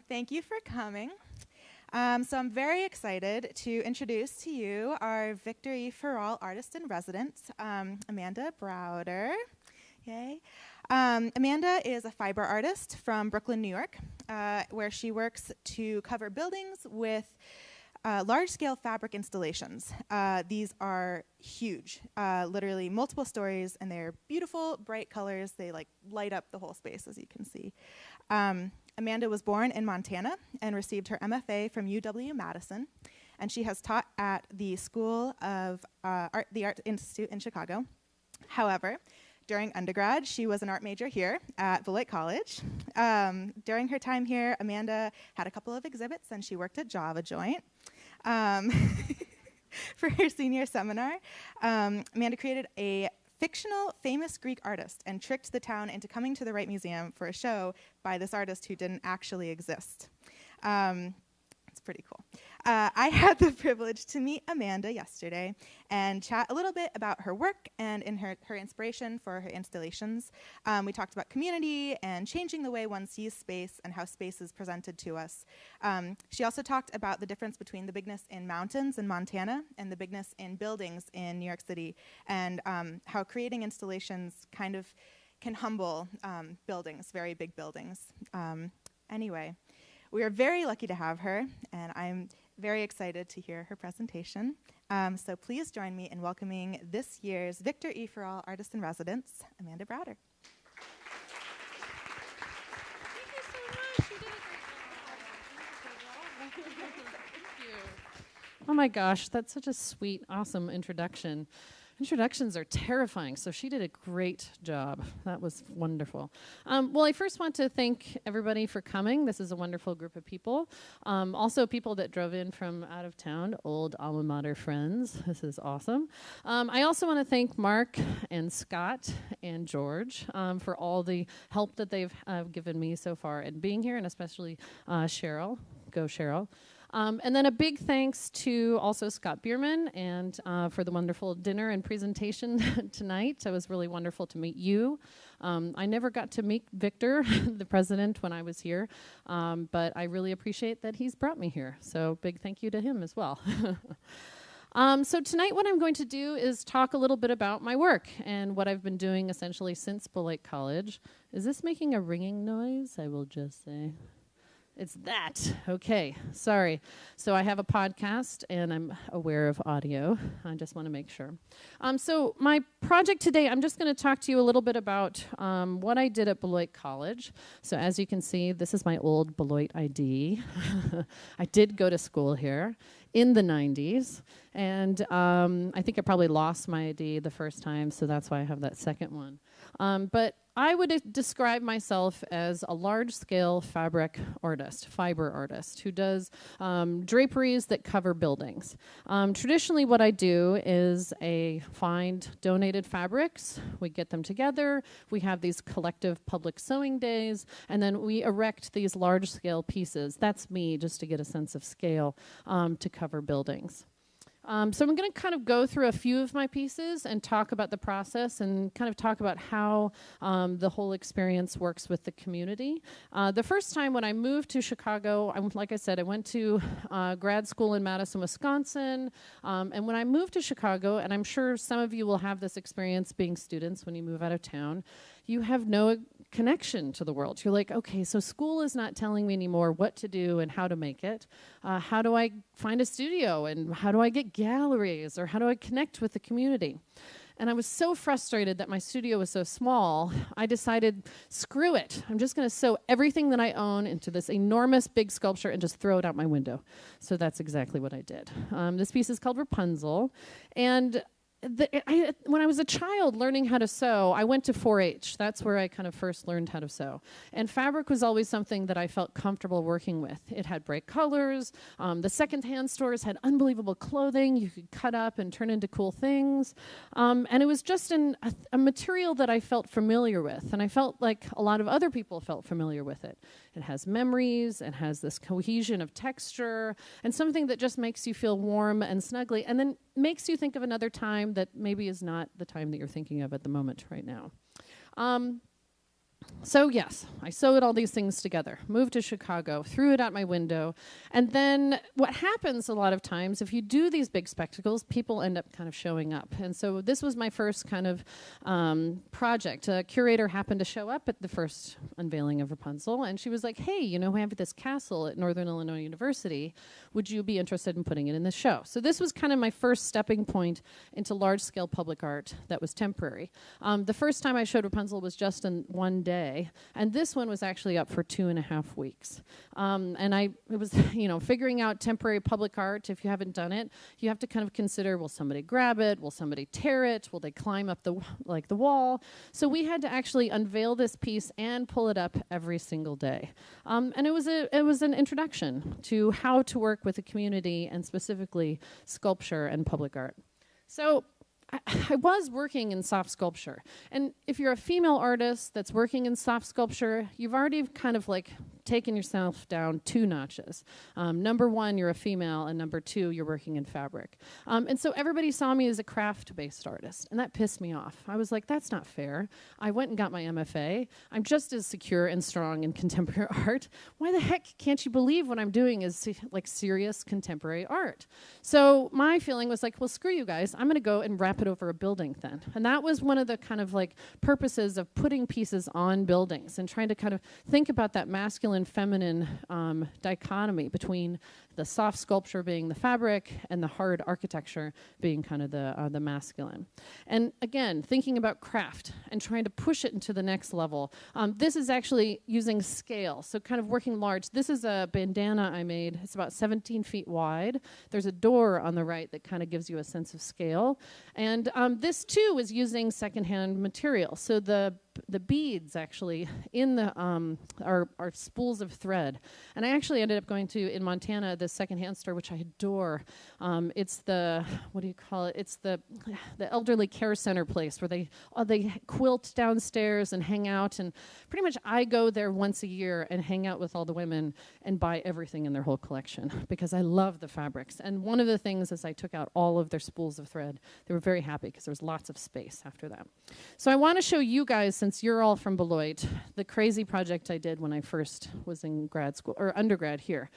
Thank you for coming. So I'm very excited to introduce to you our Victory Ferrall artist in residence, Amanda Browder. Yay. Amanda is a fiber artist from Brooklyn, New York, where she works to cover buildings with large-scale fabric installations. These are huge, literally multiple stories, and they're beautiful, bright colors. They light up the whole space, as you can see. Amanda was born in Montana and received her MFA from UW-Madison, and she has taught at the School of the Art Institute in Chicago. However, during undergrad, she was an art major here at Beloit College. During her time here, Amanda had a couple of exhibits, and she worked at Java Joint. For her senior seminar, Amanda created a fictional famous Greek artist and tricked the town into coming to the Wright Museum for a show by this artist who didn't actually exist. It's pretty cool. I had the privilege to meet Amanda yesterday and chat a little bit about her work and her inspiration for her installations. We talked about community and changing the way one sees space and how space is presented to us. She also talked about the difference between the bigness in mountains in Montana and the bigness in buildings in New York City, and how creating installations kind of can humble buildings, very big buildings. Anyway, we are very lucky to have her, and I'm very excited to hear her presentation. So please join me in welcoming this year's Victor E. Ferrall Artist in Residence, Amanda Browder. Thank you so much. You did a great job. Thank you. Oh my gosh, that's such a sweet, awesome introduction. Introductions are terrifying, so she did a great job. That was wonderful. Well, I first want to thank everybody for coming. This is a wonderful group of people. Also, people that drove in from out of town, old alma mater friends. This is awesome. I also want to thank Mark and Scott and George for all the help that they've given me so far in being here, and especially Cheryl. Go, Cheryl. And then a big thanks to also Scott Bierman and for the wonderful dinner and presentation tonight. It was really wonderful to meet you. I never got to meet Victor, the president, when I was here, but I really appreciate that he's brought me here. So big thank you to him as well. So tonight what I'm going to do is talk a little bit about my work and what I've been doing essentially since Beloit College. Is this making a ringing noise? I will just say. It's that. Okay, sorry. So I have a podcast, and I'm aware of audio. I just want to make sure. So my project today, I'm just going to talk to you a little bit about what I did at Beloit College. So as you can see, this is my old Beloit ID. I did go to school here in the 90s, and I think I probably lost my ID the first time, so that's why I have that second one. But I would describe myself as a large-scale fiber artist, who does draperies that cover buildings. Traditionally, what I do is find donated fabrics, we get them together, we have these collective public sewing days, and then we erect these large-scale pieces. That's me, just to get a sense of scale, to cover buildings. So I'm going to kind of go through a few of my pieces and talk about the process and kind of talk about how the whole experience works with the community. The first time when I moved to Chicago, like I said, I went to grad school in Madison, Wisconsin. And when I moved to Chicago, and I'm sure some of you will have this experience being students when you move out of town, you have no connection to the world. You're like, okay, so school is not telling me anymore what to do and how to make it. How do I find a studio, and how do I get galleries, or how do I connect with the community? And I was so frustrated that my studio was so small, I decided, screw it. I'm just going to sew everything that I own into this enormous big sculpture and just throw it out my window. So that's exactly what I did. This piece is called Rapunzel, and when I was a child learning how to sew, I went to 4-H. That's where I kind of first learned how to sew. And fabric was always something that I felt comfortable working with. It had bright colors. The secondhand stores had unbelievable clothing you could cut up and turn into cool things. And it was just a material that I felt familiar with. And I felt like a lot of other people felt familiar with it. It has memories. It has this cohesion of texture and something that just makes you feel warm and snuggly, and then makes you think of another time that maybe is not the time that you're thinking of at the moment right now. So yes, I sewed all these things together, moved to Chicago, threw it out my window, and then what happens a lot of times, if you do these big spectacles, people end up kind of showing up. And so this was my first kind of project. A curator happened to show up at the first unveiling of Rapunzel, and she was like, hey, you know, we have this castle at Northern Illinois University. Would you be interested in putting it in this show? So this was kind of my first stepping point into large-scale public art that was temporary. The first time I showed Rapunzel was just in one day, and this one was actually up for 2.5 weeks. And it was, you know, figuring out temporary public art. If you haven't done it, you have to kind of consider, will somebody grab it? Will somebody tear it? Will they climb up the wall? So we had to actually unveil this piece and pull it up every single day. And it was an introduction to how to work with a community, and specifically sculpture and public art. So I was working in soft sculpture. And if you're a female artist that's working in soft sculpture, you've already kind of like taken yourself down 2 notches. Number 1, you're a female, and number 2, you're working in fabric. And so everybody saw me as a craft-based artist, and that pissed me off. I was like, that's not fair. I went and got my MFA. I'm just as secure and strong in contemporary art. Why the heck can't you believe what I'm doing is like serious contemporary art? So my feeling was like, well, screw you guys. I'm going to go and wrap it over a building then. And that was one of the kind of like purposes of putting pieces on buildings and trying to kind of think about that masculine feminine dichotomy between the soft sculpture being the fabric and the hard architecture being kind of the masculine. And again, thinking about craft and trying to push it into the next level. This is actually using scale, so kind of working large. This is a bandana I made. It's about 17 feet wide. There's a door on the right that kind of gives you a sense of scale. And this too is using secondhand material. So the beads actually in the are spools of thread. And I actually ended up going to, in Montana, the secondhand store, which I adore. It's the, what do you call it? It's the elderly care center place where they quilt downstairs and hang out. And pretty much I go there once a year and hang out with all the women and buy everything in their whole collection because I love the fabrics. And one of the things is I took out all of their spools of thread. They were very happy because there was lots of space after that. So I want to show you guys, since you're all from Beloit, the crazy project I did when I first was in grad school, or undergrad here.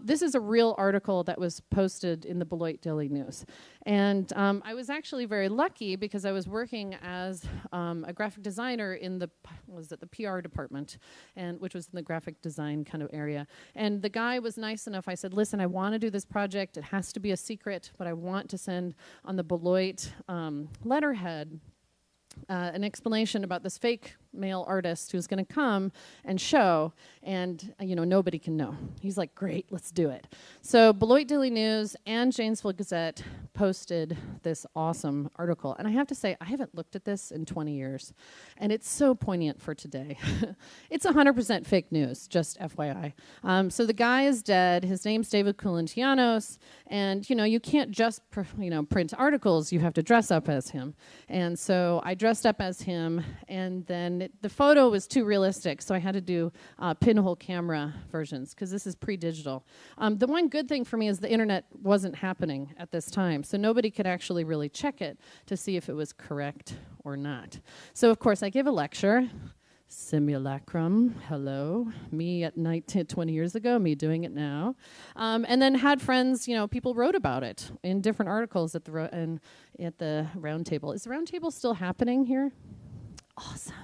This is a real article that was posted in the Beloit Daily News. And I was actually very lucky because I was working as a graphic designer in the PR department, and which was in the graphic design kind of area. And the guy was nice enough. I said, listen, I want to do this project. It has to be a secret, but I want to send on the Beloit letterhead an explanation about this fake male artist who's going to come and show, and nobody can know. He's like, great, let's do it. So Beloit Daily News and Janesville Gazette posted this awesome article, and I have to say, I haven't looked at this in 20 years, and it's so poignant for today. It's 100% fake news, just FYI. So the guy is dead. His name's David Coulentianos, and you can't just print articles. You have to dress up as him, and so I dressed up as him, and then the photo was too realistic, so I had to do pinhole camera versions because this is pre-digital. The one good thing for me is the internet wasn't happening at this time, so nobody could actually really check it to see if it was correct or not. So of course I gave a lecture, simulacrum, hello, me at 20 years ago, me doing it now, and then had friends, people wrote about it in different articles at the round table. Is the round table still happening here? Awesome.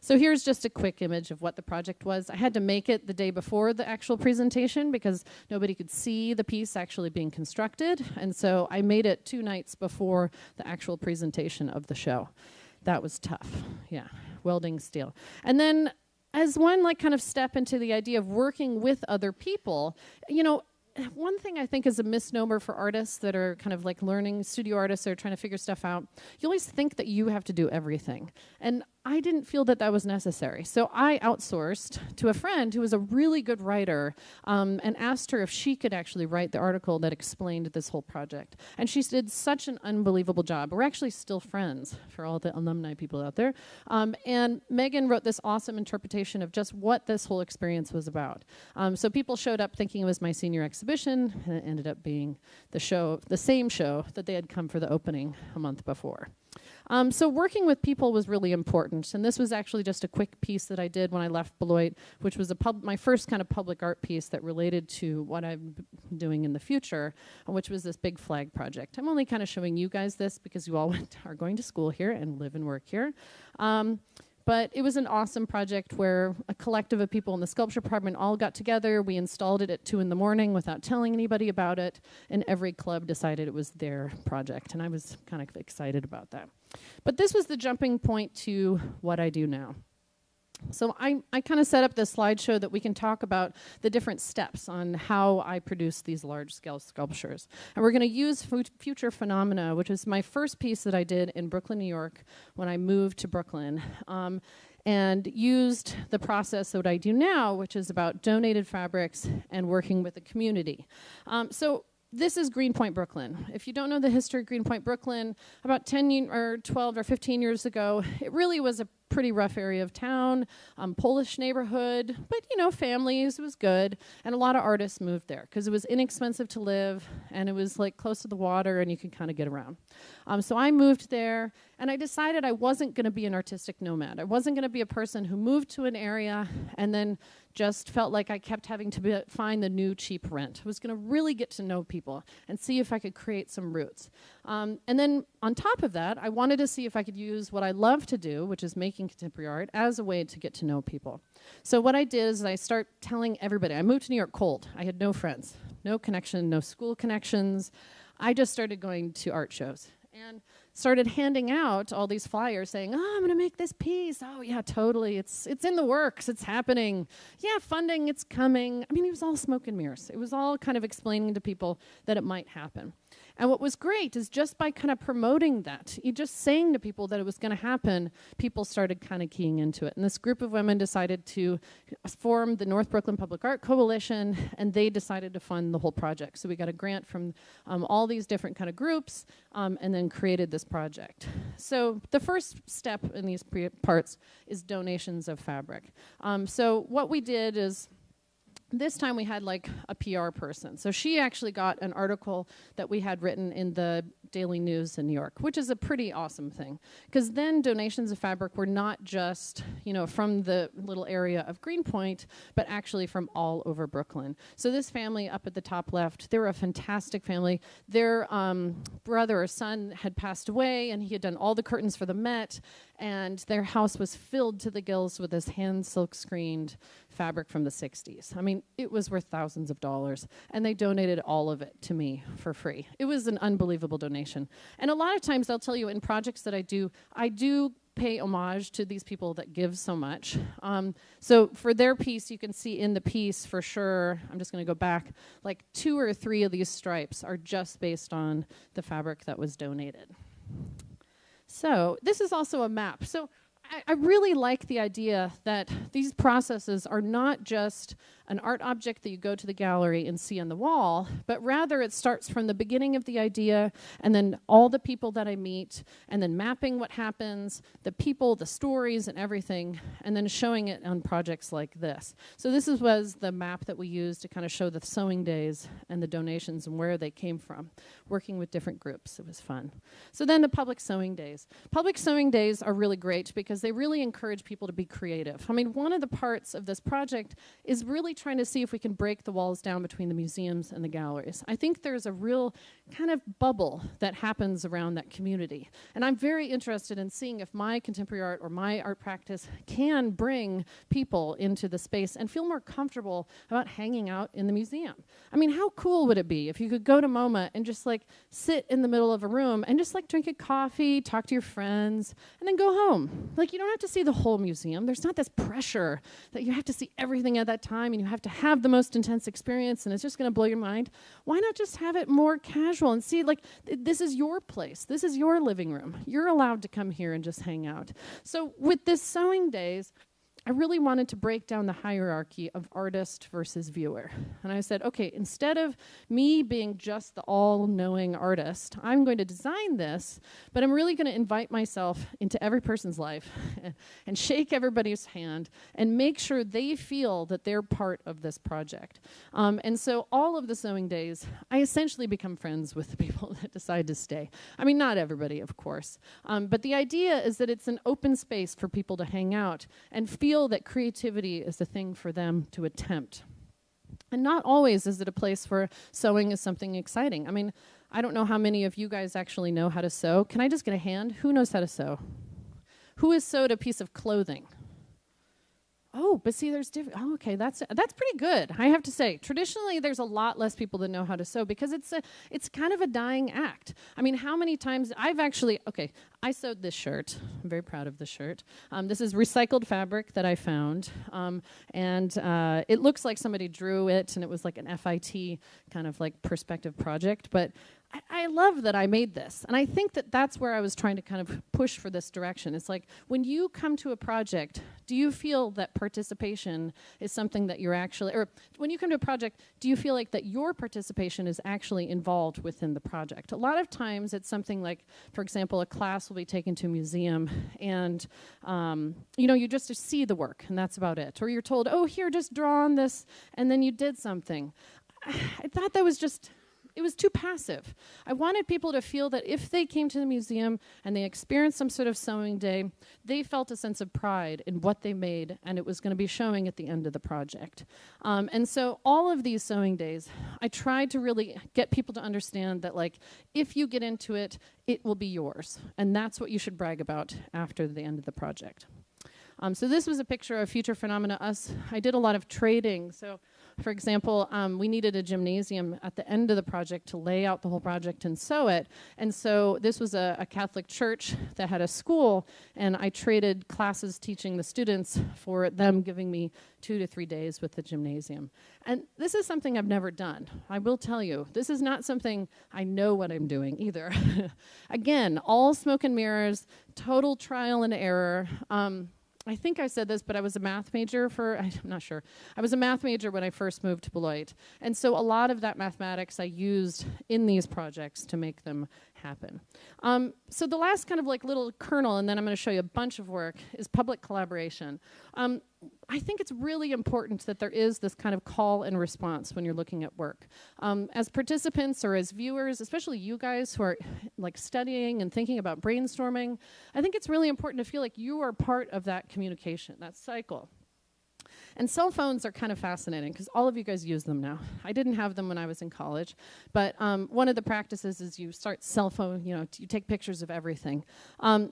So here's just a quick image of what the project was. I had to make it the day before the actual presentation because nobody could see the piece actually being constructed. And so I made it 2 nights before the actual presentation of the show. That was tough, yeah, welding steel. And then as one kind of step into the idea of working with other people, one thing I think is a misnomer for artists that are kind of like learning, studio artists that are trying to figure stuff out, you always think that you have to do everything. And I didn't feel that that was necessary. So I outsourced to a friend who was a really good writer and asked her if she could actually write the article that explained this whole project. And she did such an unbelievable job. We're actually still friends for all the alumni people out there. And Megan wrote this awesome interpretation of just what this whole experience was about. So people showed up thinking it was my senior exhibition, and it ended up being the same show that they had come for the opening a month before. So working with people was really important, and this was actually just a quick piece that I did when I left Beloit, which was my first kind of public art piece that related to what I'm doing in the future, which was this big flag project. I'm only kind of showing you guys this because you all are going to school here and live and work here. But it was an awesome project where a collective of people in the sculpture department all got together. We installed it at 2 a.m. without telling anybody about it, and every club decided it was their project, and I was kind of excited about that. But this was the jumping point to what I do now. So I kind of set up this slideshow that we can talk about the different steps on how I produce these large-scale sculptures. And we're going to use Future Phenomena, which is my first piece that I did in Brooklyn, New York, when I moved to Brooklyn, and used the process that I do now, which is about donated fabrics and working with the community. So this is Greenpoint, Brooklyn. If you don't know the history of Greenpoint, Brooklyn, about 10 or 12 or 15 years ago, it really was a pretty rough area of town, Polish neighborhood, but families, it was good, and a lot of artists moved there because it was inexpensive to live, and it was like close to the water, and you could kind of get around. So I moved there, and I decided I wasn't going to be an artistic nomad. I wasn't going to be a person who moved to an area and then just felt like I kept having to find the new cheap rent. I was going to really get to know people and see if I could create some roots. And then on top of that, I wanted to see if I could use what I love to do, which is making contemporary art, as a way to get to know people. So what I did is I start telling everybody. I moved to New York cold. I had no friends, no connection, no school connections. I just started going to art shows and started handing out all these flyers saying, I'm going to make this piece. Oh, yeah, totally. It's in the works. It's happening. Yeah, funding, it's coming. I mean, it was all smoke and mirrors. It was all kind of explaining to people that it might happen. And what was great is just by kind of promoting that, just saying to people that it was going to happen, people started kind of keying into it. And this group of women decided to form the North Brooklyn Public Art Coalition, and they decided to fund the whole project. So we got a grant from all these different kind of groups, and then created this project. So the first step in these parts is donations of fabric. So what we did is, this time we had like a PR person. So she actually got an article that we had written in the Daily News in New York, which is a pretty awesome thing. Because then donations of fabric were not just, from the little area of Greenpoint, but actually from all over Brooklyn. So this family up at the top left, they were a fantastic family. Their brother or son had passed away, and he had done all the curtains for the Met, and their house was filled to the gills with this hand silk screened fabric from the 60s. I mean, it was worth thousands of dollars, and they donated all of it to me for free. It was an unbelievable donation. And a lot of times, I'll tell you, in projects that I do pay homage to these people that give so much. So for their piece, you can see in the piece for sure, I'm just going to go back, like 2 or 3 of these stripes are just based on the fabric that was donated. So this is also a map. So I really like the idea that these processes are not just an art object that you go to the gallery and see on the wall, but rather it starts from the beginning of the idea, and then all the people that I meet, and then mapping what happens, the people, the stories, and everything, and then showing it on projects like this. So this was the map that we used to kind of show the sewing days and the donations and where they came from, working with different groups. It was fun. So then the public sewing days. Public sewing days are really great because they really encourage people to be creative. I mean, one of the parts of this project is really trying to see if we can break the walls down between the museums and the galleries. I think there's a real kind of bubble that happens around that community. And I'm very interested in seeing if my contemporary art or my art practice can bring people into the space and feel more comfortable about hanging out in the museum. I mean, how cool would it be if you could go to MoMA and just like sit in the middle of a room and just like drink a coffee, talk to your friends, and then go home? Like, you don't have to see the whole museum. There's not this pressure that you have to see everything at that time and you have to have the most intense experience and it's just going to blow your mind. Why not just have it more casual and see, like, this is your place. This is your living room. You're allowed to come here and just hang out. So with this sewing days, I really wanted to break down the hierarchy of artist versus viewer. And I said, okay, instead of me being just the all-knowing artist, I'm going to design this, but I'm really going to invite myself into every person's life and shake everybody's hand and make sure they feel that they're part of this project. And so all of the sewing days, I essentially become friends with the people that decide to stay. I mean, not everybody, of course. But the idea is that it's an open space for people to hang out and feel that creativity is the thing for them to attempt. And not always is it a place where sewing is something exciting. I mean, I don't know how many of you guys actually know how to sew. Can I just get a hand? Who knows how to sew? Who has sewed a piece of clothing? Oh, but see, there's different. Oh, okay, that's pretty good. I have to say, traditionally, there's a lot less people that know how to sew because it's kind of a dying act. I mean, how many times I sewed this shirt. I'm very proud of this shirt. This is recycled fabric that I found, and it looks like somebody drew it, and it was like an FIT kind of like perspective project, but I love that I made this. And I think that that's where I was trying to kind of push for this direction. It's like, when you come to a project, do you feel that participation is something that you're actually, or when you come to a project, do you feel like that your participation is actually involved within the project? A lot of times it's something like, for example, a class will be taken to a museum and, you just see the work and that's about it. Or you're told, oh, here, just draw on this, and then you did something. I thought that was just... It was too passive. I wanted people to feel that if they came to the museum and they experienced some sort of sewing day, they felt a sense of pride in what they made, and it was going to be showing at the end of the project. And so all of these sewing days, I tried to really get people to understand that, like, if you get into it, it will be yours. And that's what you should brag about after the end of the project. So this was a picture of Future Phenomena. I did a lot of trading. So, for example, we needed a gymnasium at the end of the project to lay out the whole project and sew it. And so this was a Catholic church that had a school, and I traded classes teaching the students for them giving me 2 to 3 days with the gymnasium. And this is something I've never done. I will tell you, this is not something I know what I'm doing either. Again, all smoke and mirrors, total trial and error. I think I said this, but I was a math major I'm not sure. I was a math major when I first moved to Beloit. And so a lot of that mathematics I used in these projects to make them happen. So the last kind of like little kernel, and then I'm going to show you a bunch of work, is public collaboration. I think it's really important that there is this kind of call and response when you're looking at work. As participants or as viewers, especially you guys who are like studying and thinking about brainstorming, I think it's really important to feel like you are part of that communication, that cycle. And cell phones are kind of fascinating because all of you guys use them now. I didn't have them when I was in college, but one of the practices is you start cell phone, you take pictures of everything,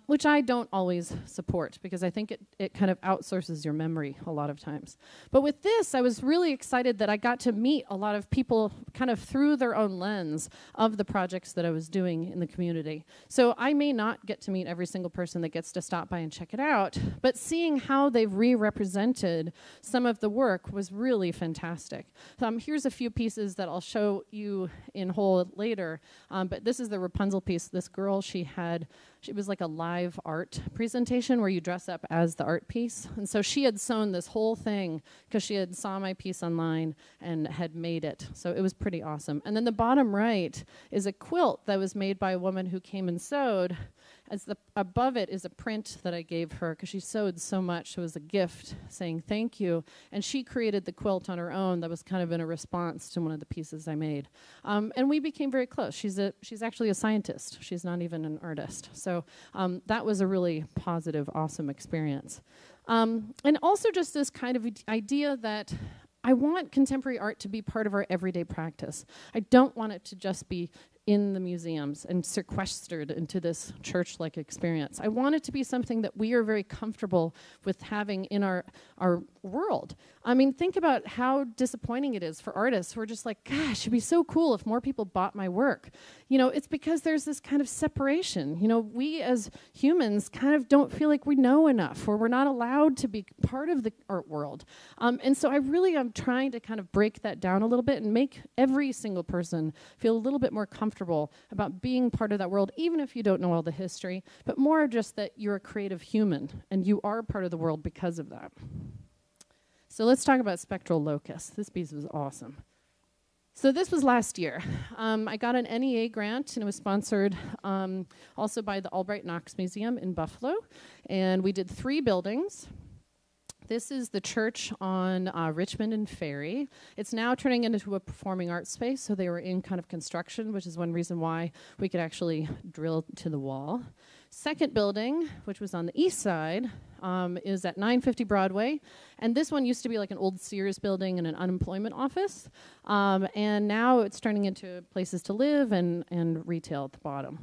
which I don't always support because I think it kind of outsources your memory a lot of times. But with this, I was really excited that I got to meet a lot of people kind of through their own lens of the projects that I was doing in the community. So I may not get to meet every single person that gets to stop by and check it out, but seeing how they've re-represented some of the work was really fantastic. Here's a few pieces that I'll show you in whole later, but this is the Rapunzel piece. This girl, it was like a live art presentation where you dress up as the art piece. And so she had sewn this whole thing because she had saw my piece online and had made it. So it was pretty awesome. And then the bottom right is a quilt that was made by a woman who came and sewed. Above it is a print that I gave her because she sewed so much. It was a gift saying thank you. And she created the quilt on her own that was kind of in a response to one of the pieces I made. And we became very close. She's actually a scientist. She's not even an artist. So that was a really positive, awesome experience. And also just this kind of idea that I want contemporary art to be part of our everyday practice. I don't want it to just be in the museums and sequestered into this church-like experience. I want it to be something that we are very comfortable with having in our world. I mean, think about how disappointing it is for artists who are just like, gosh, it'd be so cool if more people bought my work. It's because there's this kind of separation. We as humans kind of don't feel like we know enough, or we're not allowed to be part of the art world. And so I really am trying to kind of break that down a little bit and make every single person feel a little bit more comfortable comfortable about being part of that world, even if you don't know all the history, but more just that you're a creative human and you are part of the world because of that. So let's talk about Spectral Locus. This piece was awesome. So this was last year. I got an NEA grant, and it was sponsored also by the Albright Knox Museum in Buffalo. And we did 3 buildings. This is the church on Richmond and Ferry. It's now turning into a performing arts space, so they were in kind of construction, which is one reason why we could actually drill to the wall. Second building, which was on the east side, is at 950 Broadway. And this one used to be like an old Sears building and an unemployment office. And now it's turning into places to live and retail at the bottom.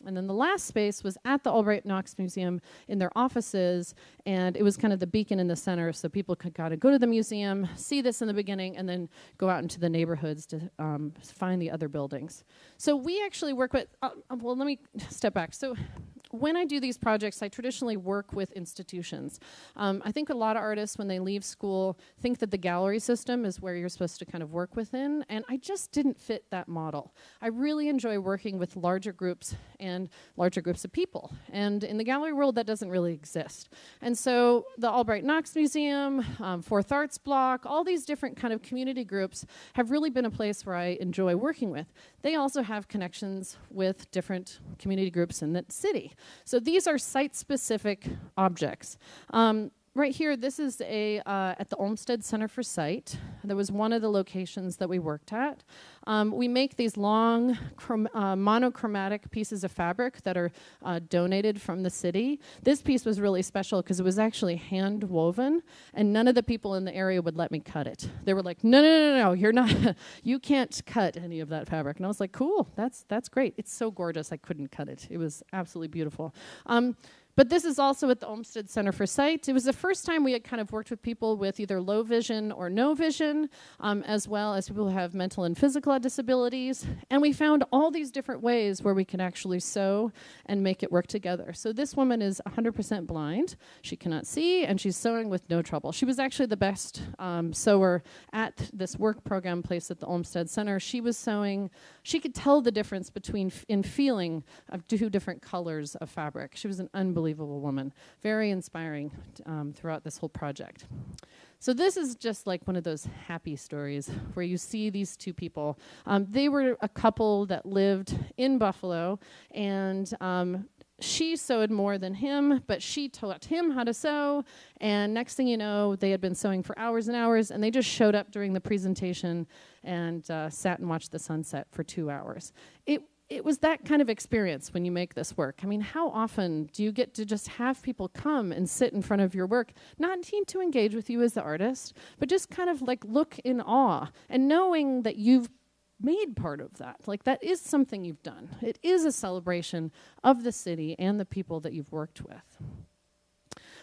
And then the last space was at the Albright Knox Museum in their offices, and it was kind of the beacon in the center, so people could kind of go to the museum, see this in the beginning, and then go out into the neighborhoods to find the other buildings. So we actually work with, well, let me step back. So when I do these projects, I traditionally work with institutions. I think a lot of artists, when they leave school, think that the gallery system is where you're supposed to kind of work within, and I just didn't fit that model. I really enjoy working with larger groups and larger groups of people, and in the gallery world, that doesn't really exist. And so the Albright Knox Museum, Fourth Arts Block, all these different kind of community groups have really been a place where I enjoy working with. They also have connections with different community groups in the city. So these are site-specific objects. Right here, this is at the Olmsted Center for Sight. That was one of the locations that we worked at. We make these long monochromatic pieces of fabric that are donated from the city. This piece was really special because it was actually hand woven, and none of the people in the area would let me cut it. They were like, no, you're not, you can't cut any of that fabric. And I was like, cool, that's great. It's so gorgeous, I couldn't cut it. It was absolutely beautiful. But this is also at the Olmsted Center for Sight. It was the first time we had kind of worked with people with either low vision or no vision, as well as people who have mental and physical disabilities. And we found all these different ways where we can actually sew and make it work together. So this woman is 100% blind. She cannot see, and she's sewing with no trouble. She was actually the best sewer at this work program place at the Olmsted Center. She was sewing. She could tell the difference between in feeling of 2 different colors of fabric. She was an unbelievable woman, very inspiring throughout this whole project. So this is just like one of those happy stories where you see these 2 people. They were a couple that lived in Buffalo, and she sewed more than him, but she taught him how to sew, and next thing you know, they had been sewing for hours and hours, and they just showed up during the presentation and sat and watched the sunset for 2 hours. It was that kind of experience when you make this work. I mean, how often do you get to just have people come and sit in front of your work, not needing to engage with you as the artist, but just kind of like look in awe and knowing that you've made part of that. Like, that is something you've done. It is a celebration of the city and the people that you've worked with.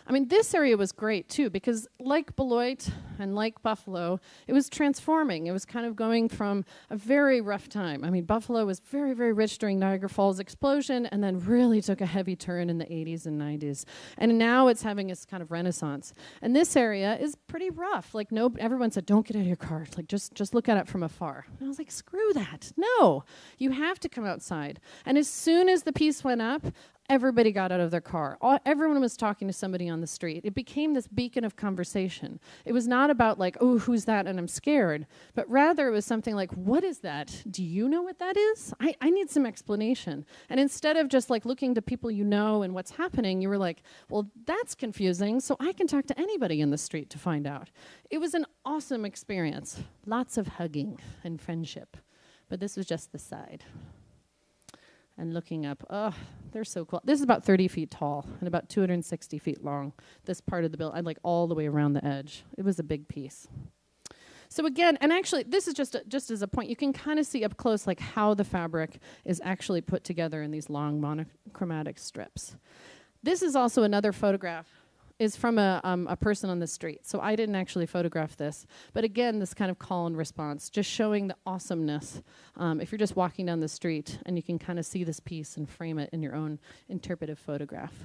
I mean, this area was great, too, because like Beloit and like Buffalo, it was transforming. It was kind of going from a very rough time. I mean, Buffalo was very, very rich during Niagara Falls explosion and then really took a heavy turn in the 80s and 90s. And now it's having its kind of renaissance. And this area is pretty rough. Like, everyone said, don't get out of your car. Like, just look at it from afar. And I was like, screw that. No, you have to come outside. And as soon as the piece went up, everybody got out of their car. Everyone was talking to somebody on the street. It became this beacon of conversation. It was not about like, oh, who's that and I'm scared, but rather it was something like, what is that? Do you know what that is? I need some explanation. And instead of just like looking to people you know and what's happening, you were like, well, that's confusing, so I can talk to anybody in the street to find out. It was an awesome experience. Lots of hugging and friendship. But this was just the side. And looking up, oh, they're so cool. This is about 30 feet tall and about 260 feet long, this part of the building, like all the way around the edge. It was a big piece. So again, and actually, this is just as a point, you can kind of see up close like how the fabric is actually put together in these long monochromatic strips. This is also another photograph. Is from a person on the street. So I didn't actually photograph this. But again, this kind of call and response, just showing the awesomeness. If you're just walking down the street and you can kind of see this piece and frame it in your own interpretive photograph.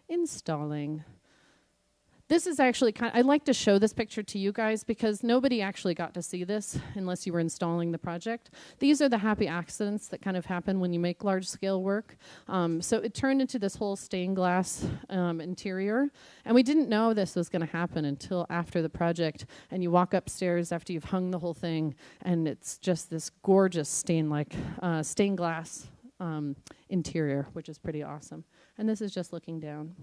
Installing. This is actually I like to show this picture to you guys because nobody actually got to see this unless you were installing the project. These are the happy accidents that kind of happen when you make large-scale work. So it turned into this whole stained glass interior, and we didn't know this was going to happen until after the project. And you walk upstairs after you've hung the whole thing, and it's just this gorgeous stained glass interior, which is pretty awesome. And this is just looking down.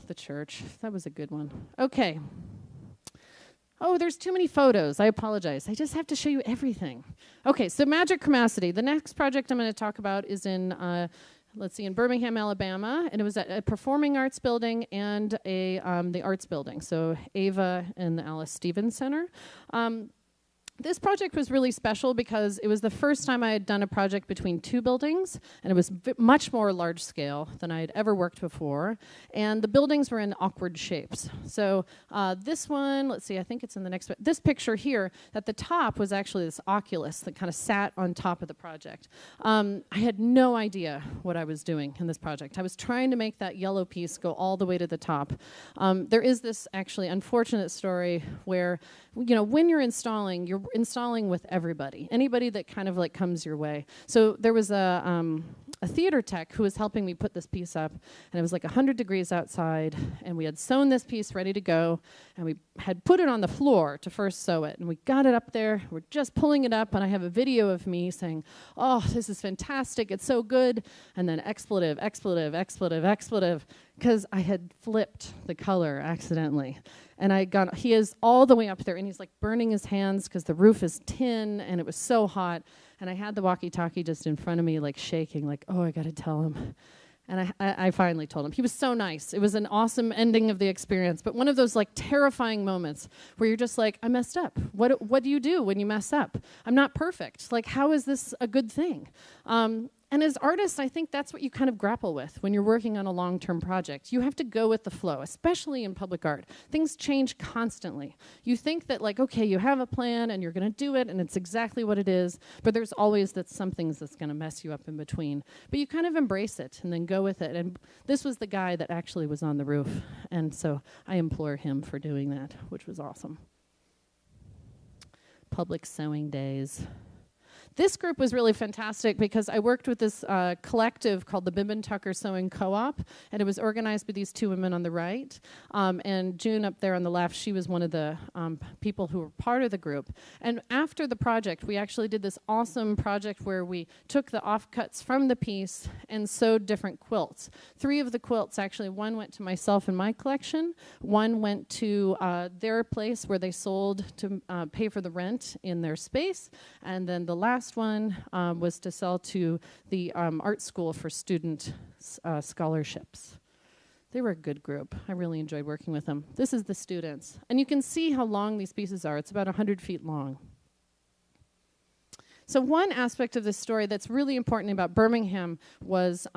The church. That was a good one. Okay. Oh, there's too many photos. I apologize. I just have to show you everything. Okay, so Magic Kumasi. The next project I'm going to talk about is in, in Birmingham, Alabama, and it was at a performing arts building and the arts building, so Ava and the Alice Stevens Center. This project was really special because it was the first time I had done a project between two buildings, and it was much more large scale than I had ever worked before, and the buildings were in awkward shapes. So this one, let's see, I think it's in the next one. This picture here, at the top was actually this oculus that kind of sat on top of the project. I had no idea what I was doing in this project. I was trying to make that yellow piece go all the way to the top. There is this actually unfortunate story where, when you're installing with everybody, anybody that kind of like comes your way. So there was a theater tech who was helping me put this piece up, and it was like 100 degrees outside, and we had sewn this piece ready to go, and we had put it on the floor to first sew it, and we got it up there, we're just pulling it up, and I have a video of me saying, oh, this is fantastic, it's so good, and then expletive, because I had flipped the color accidentally. And he is all the way up there, and he's like burning his hands because the roof is tin, and it was so hot. And I had the walkie-talkie just in front of me, like shaking, like, oh, I got to tell him. And I finally told him. He was so nice. It was an awesome ending of the experience, but one of those like terrifying moments where you're just like, I messed up. What do you do when you mess up? I'm not perfect. Like, how is this a good thing? And as artists, I think that's what you kind of grapple with when you're working on a long-term project. You have to go with the flow, especially in public art. Things change constantly. You think that, like, okay, you have a plan and you're going to do it and it's exactly what it is, but there's always some things that's going to mess you up in between. But you kind of embrace it and then go with it. And this was the guy that actually was on the roof, and so I implore him for doing that, which was awesome. Public sewing days. This group was really fantastic because I worked with this collective called the Bibb & Tucker Sewing Co-op, and it was organized by these two women on the right. And June up there on the left, she was one of the people who were part of the group. And after the project, we actually did this awesome project where we took the offcuts from the piece and sewed different quilts. 3 of the quilts, actually, one went to myself and my collection, one went to their place where they sold to pay for the rent in their space, and then the last one was to sell to the art school for student scholarships. They were a good group. I really enjoyed working with them. This is the students. And you can see how long these pieces are. It's about 100 feet long. So one aspect of this story that's really important about Birmingham was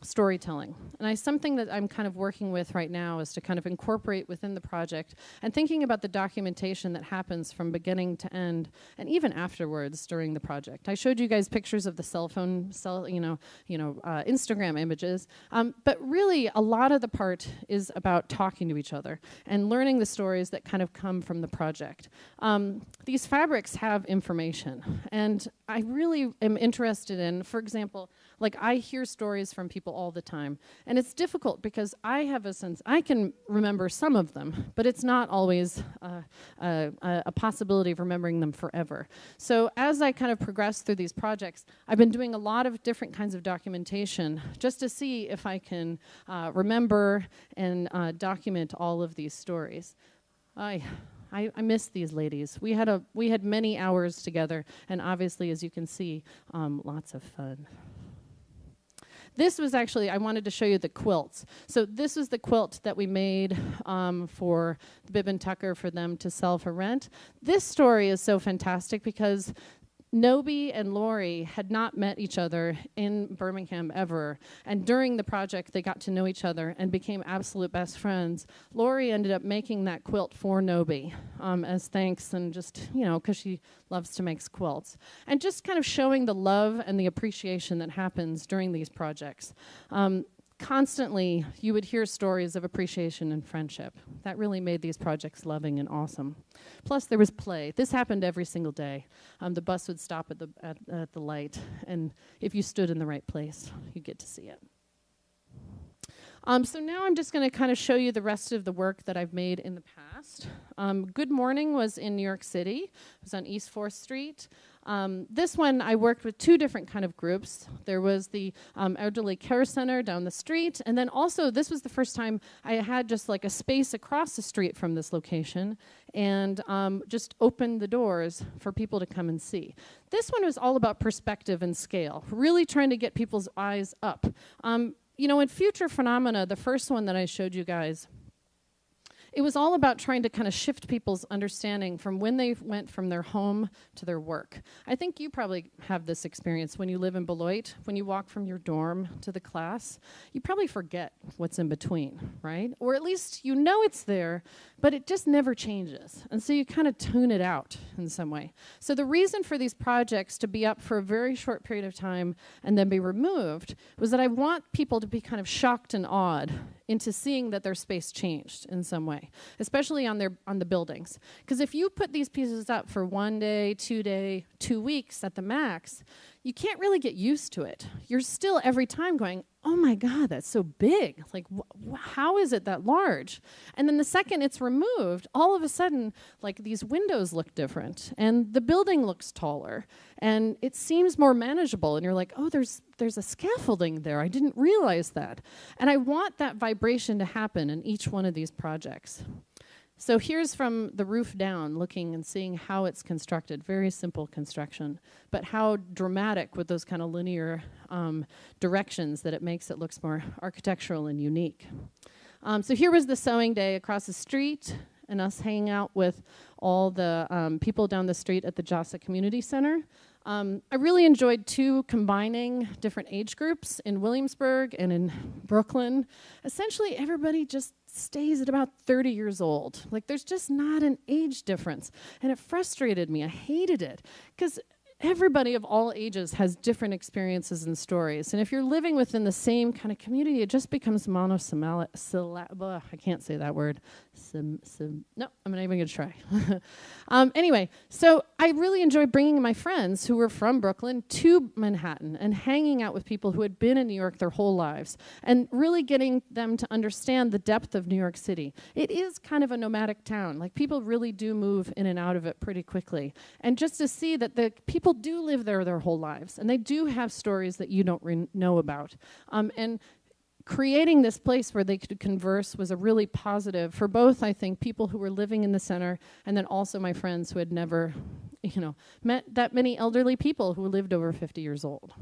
storytelling. And something that I'm kind of working with right now is to kind of incorporate within the project and thinking about the documentation that happens from beginning to end and even afterwards during the project. I showed you guys pictures of the Instagram images, but really a lot of the part is about talking to each other and learning the stories that kind of come from the project. These fabrics have information, and I really am interested in, for example, like I hear stories from people all the time, and it's difficult because I have a sense, I can remember some of them, but it's not always a possibility of remembering them forever. So as I kind of progress through these projects, I've been doing a lot of different kinds of documentation just to see if I can remember and document all of these stories. I miss these ladies. We had many hours together, and obviously, as you can see, lots of fun. This was actually, I wanted to show you the quilts. So this was the quilt that we made for the Bibb & Tucker for them to sell for rent. This story is so fantastic because Nobi and Lori had not met each other in Birmingham ever, and during the project they got to know each other and became absolute best friends. Lori ended up making that quilt for Nobi as thanks, and just, because she loves to make quilts. And just kind of showing the love and the appreciation that happens during these projects. constantly you would hear stories of appreciation and friendship. That really made these projects loving and awesome. Plus, there was play. This happened every single day. The bus would stop at the light, and if you stood in the right place, you'd get to see it. So now I'm just going to kind of show you the rest of the work that I've made in the past. Good Morning was in New York City. It was on East 4th Street. This one, I worked with two different kind of groups. There was the elderly care center down the street, and then also this was the first time I had just like a space across the street from this location, and just opened the doors for people to come and see. This one was all about perspective and scale, really trying to get people's eyes up. You know, in Future Phenomena, the first one that I showed you guys, it was all about trying to kind of shift people's understanding from when they went from their home to their work. I think you probably have this experience when you live in Beloit. When you walk from your dorm to the class, you probably forget what's in between, right? Or at least you know it's there, but it just never changes. And so you kind of tune it out in some way. So the reason for these projects to be up for a very short period of time and then be removed was that I want people to be kind of shocked and awed into seeing that their space changed in some way, especially on the buildings. Because if you put these pieces up for 1 day, 2 weeks at the max, you can't really get used to it. You're still every time going, oh my God, that's so big. Like, how is it that large? And then the second it's removed, all of a sudden, like these windows look different and the building looks taller and it seems more manageable. And you're like, oh, there's a scaffolding there. I didn't realize that. And I want that vibration to happen in each one of these projects. So here's from the roof down, looking and seeing how it's constructed. Very simple construction, but how dramatic with those kind of linear directions that it makes it looks more architectural and unique. So here was the sewing day across the street, and us hanging out with all the people down the street at the JASA Community Center. I really enjoyed combining different age groups in Williamsburg and in Brooklyn. Essentially, everybody just stays at about 30 years old. Like, there's just not an age difference. And it frustrated me. I hated it. Because everybody of all ages has different experiences and stories. And if you're living within the same kind of community, it just becomes I can't say that word. No, I'm not even going to try. Anyway, so I really enjoyed bringing my friends who were from Brooklyn to Manhattan and hanging out with people who had been in New York their whole lives and really getting them to understand the depth of New York City. It is kind of a nomadic town. Like, people really do move in and out of it pretty quickly. And just to see that the people do live there their whole lives, and they do have stories that you don't know about. And creating this place where they could converse was a really positive for both, I think, people who were living in the center and then also my friends who had never, met that many elderly people who lived over 50 years old.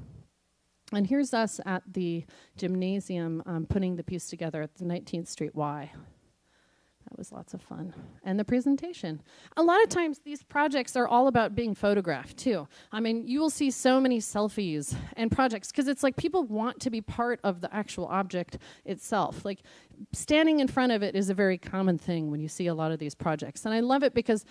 And here's us at the gymnasium putting the piece together at the 19th Street Y. That was lots of fun. And the presentation. A lot of times these projects are all about being photographed too. I mean, you will see so many selfies and projects because it's like people want to be part of the actual object itself. Like, standing in front of it is a very common thing when you see a lot of these projects. And I love it because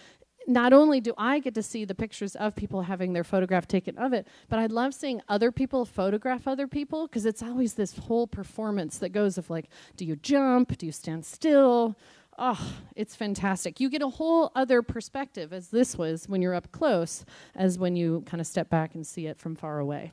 not only do I get to see the pictures of people having their photograph taken of it, but I love seeing other people photograph other people because it's always this whole performance that goes of like, do you jump? Do you stand still? Oh, it's fantastic. You get a whole other perspective, as this was when you're up close, as when you kind of step back and see it from far away.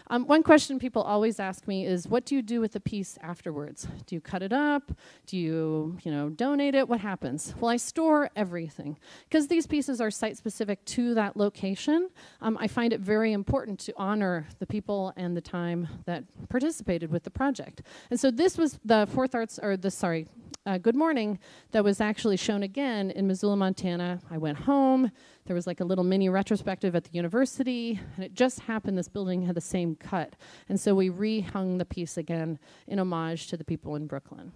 One question people always ask me is, what do you do with the piece afterwards? Do you cut it up? Do you, donate it? What happens? Well, I store everything. Because these pieces are site-specific to that location, I find it very important to honor the people and the time that participated with the project. And so this was the Good Morning that was actually shown again in Missoula, Montana. I went home. There was like a little mini retrospective at the university, and it just happened this building had the same cut. And so we rehung the piece again in homage to the people in Brooklyn.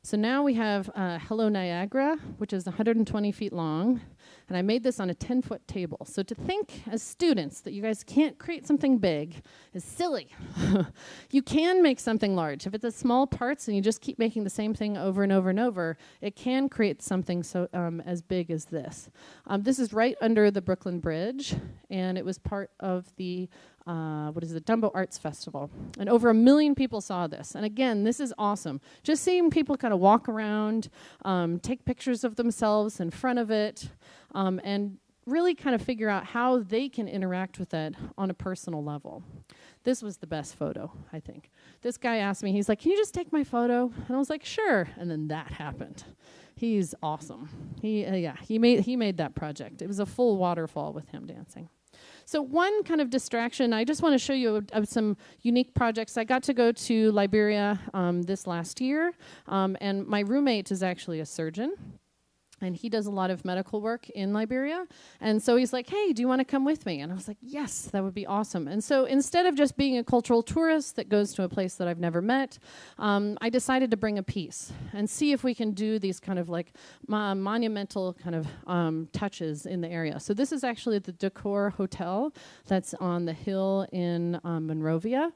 So now we have Hello Niagara, which is 120 feet long. And I made this on a 10-foot table. So to think as students that you guys can't create something big is silly. You can make something large. If it's a small parts and you just keep making the same thing over and over and over, it can create something so as big as this. This is right under the Brooklyn Bridge, and it was part of the Dumbo Arts Festival. And over 1 million people saw this. And again, this is awesome. Just seeing people kind of walk around, take pictures of themselves in front of it, and really kind of figure out how they can interact with it on a personal level. This was the best photo, I think. This guy asked me, he's like, "Can you just take my photo?" And I was like, "Sure." And then that happened. He's awesome. He made that project. It was a full waterfall with him dancing. So one kind of distraction, I just want to show you some unique projects. I got to go to Liberia this last year, and my roommate is actually a surgeon. And he does a lot of medical work in Liberia. And so he's like, "Hey, do you want to come with me?" And I was like, "Yes, that would be awesome." And so instead of just being a cultural tourist that goes to a place that I've never met, I decided to bring a piece and see if we can do these kind of like monumental kind of touches in the area. So this is actually the Decor Hotel that's on the hill in Monrovia.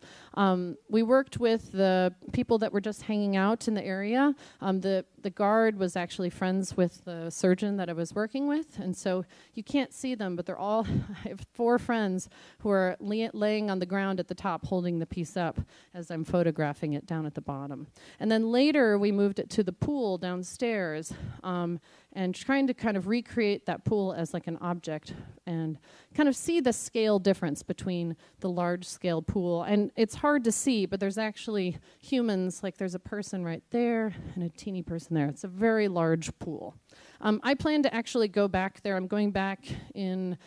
We worked with the people that were just hanging out in the area. The guard was actually friends with the surgeon that I was working with, and so you can't see them, but they're all, I have 4 friends who are laying on the ground at the top holding the piece up as I'm photographing it down at the bottom. And then later we moved it to the pool downstairs, and trying to kind of recreate that pool as like an object and kind of see the scale difference between the large scale pool. And it's hard to see, but there's actually humans, like there's a person right there and a teeny person there. It's a very large pool. I plan to actually go back there. I'm going back in,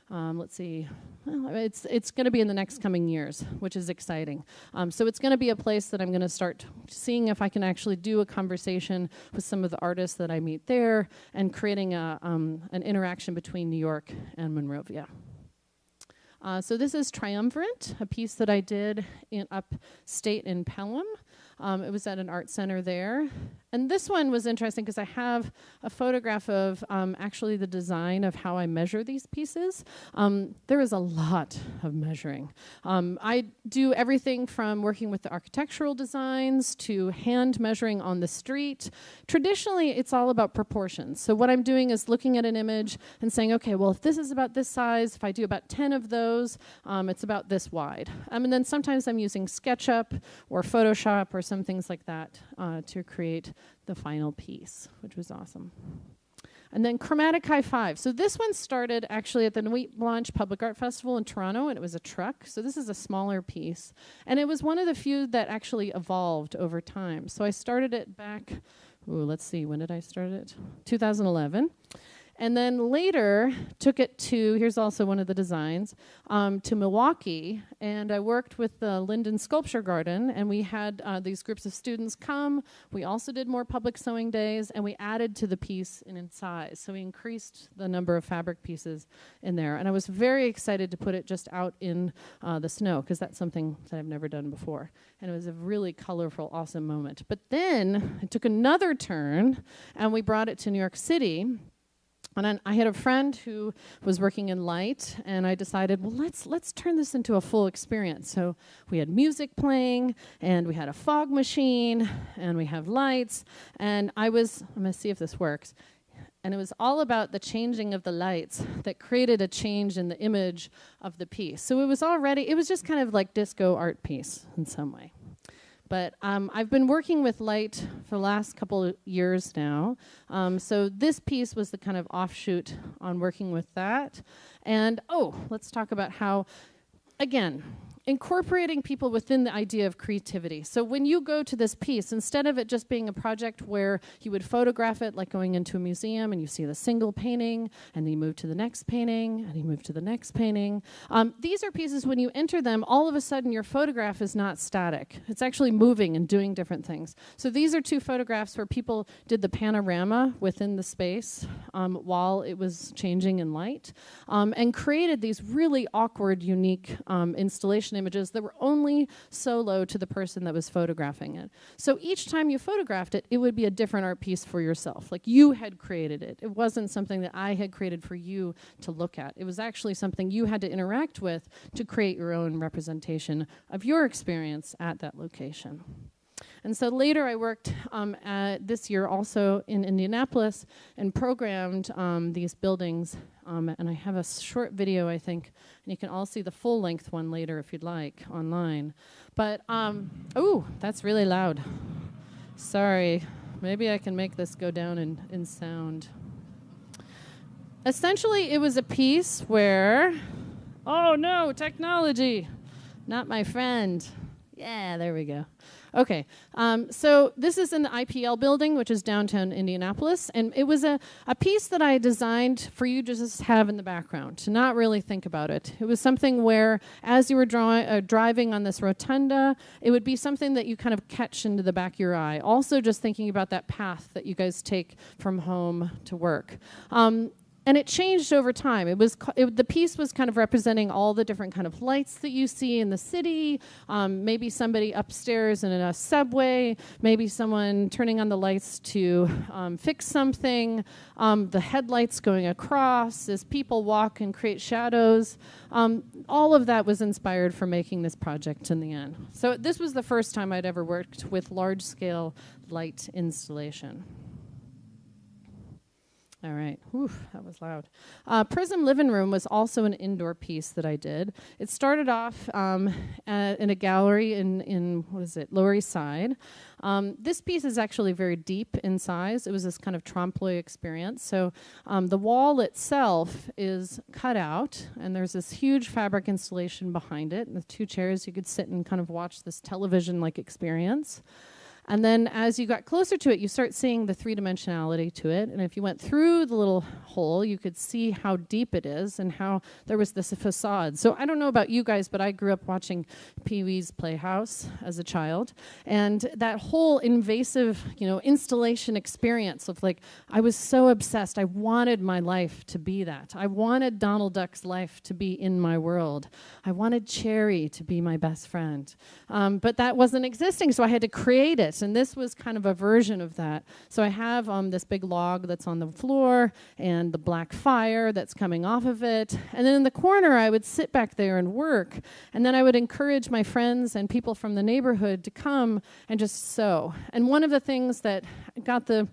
let's see, well, it's going to be in the next coming years, which is exciting. So it's going to be a place that I'm going to start seeing if I can actually do a conversation with some of the artists that I meet there and creating an interaction between New York and Monrovia. So this is Triumphant, a piece that I did in upstate in Pelham. It was at an art center there. And this one was interesting because I have a photograph of actually the design of how I measure these pieces. There is a lot of measuring. I do everything from working with the architectural designs to hand measuring on the street. Traditionally, it's all about proportions. So what I'm doing is looking at an image and saying, okay, well, if this is about this size, if I do about 10 of those, it's about this wide. And then sometimes I'm using SketchUp or Photoshop or some things like that to create the final piece, which was awesome. And then Chromatic High 5. So this one started actually at the Nuit Blanche Public Art Festival in Toronto, and it was a truck. So this is a smaller piece. And it was one of the few that actually evolved over time. So I started it back, let's see, when did I start it? 2011. And then later took it to, here's also one of the designs, to Milwaukee. And I worked with the Lyndon Sculpture Garden, and we had these groups of students come. We also did more public sewing days, and we added to the piece in size. So we increased the number of fabric pieces in there. And I was very excited to put it just out in the snow, because that's something that I've never done before. And it was a really colorful, awesome moment. But then it took another turn, and we brought it to New York City. And then I had a friend who was working in light, and I decided, well, let's turn this into a full experience. So we had music playing, and we had a fog machine, and we have lights. And I'm going to see if this works. And it was all about the changing of the lights that created a change in the image of the piece. So it was just kind of like disco art piece in some way. But I've been working with light for the last couple of years now. So this piece was the kind of offshoot on working with that. And, let's talk about how, again, incorporating people within the idea of creativity. So when you go to this piece, instead of it just being a project where you would photograph it like going into a museum and you see the single painting and then you move to the next painting and you move to the next painting. These are pieces when you enter them, all of a sudden your photograph is not static. It's actually moving and doing different things. So these are 2 photographs where people did the panorama within the space while it was changing in light and created these really awkward, unique installation images that were only solo to the person that was photographing it. So each time you photographed it, it would be a different art piece for yourself. Like you had created it. It wasn't something that I had created for you to look at. It was actually something you had to interact with to create your own representation of your experience at that location. And so later I worked this year also in Indianapolis and programmed these buildings. And I have a short video, I think, and you can all see the full-length one later if you'd like online. But, ooh, that's really loud. Sorry. Maybe I can make this go down in sound. Essentially, it was a piece where, oh no, technology, not my friend. Yeah, there we go. Okay, so this is in the IPL building, which is downtown Indianapolis, and it was a piece that I designed for you to just have in the background, to not really think about it. It was something where, as you were driving on this rotunda, it would be something that you kind of catch into the back of your eye. Also, just thinking about that path that you guys take from home to work. And it changed over time. The piece was kind of representing all the different kind of lights that you see in the city, maybe somebody upstairs in a subway, maybe someone turning on the lights to fix something, the headlights going across as people walk and create shadows. All of that was inspired for making this project in the end. So this was the first time I'd ever worked with large-scale light installation. All right. Whew, that was loud. Prizm Living Room was also an indoor piece that I did. It started off in a gallery in Lower East Side. This piece is actually very deep in size. It was this kind of trompe-l'oeil experience. So the wall itself is cut out, and there's this huge fabric installation behind it, and the 2 chairs you could sit and kind of watch this television-like experience. And then as you got closer to it, you start seeing the 3-dimensionality to it. And if you went through the little hole, you could see how deep it is and how there was this facade. So I don't know about you guys, but I grew up watching Pee-wee's Playhouse as a child. And that whole invasive, installation experience of I was so obsessed. I wanted my life to be that. I wanted Donald Duck's life to be in my world. I wanted Cherry to be my best friend. But that wasn't existing, so I had to create it. And this was kind of a version of that. So I have this big log that's on the floor and the black fire that's coming off of it. And then in the corner, I would sit back there and work. And then I would encourage my friends and people from the neighborhood to come and just sew. And one of the things that got the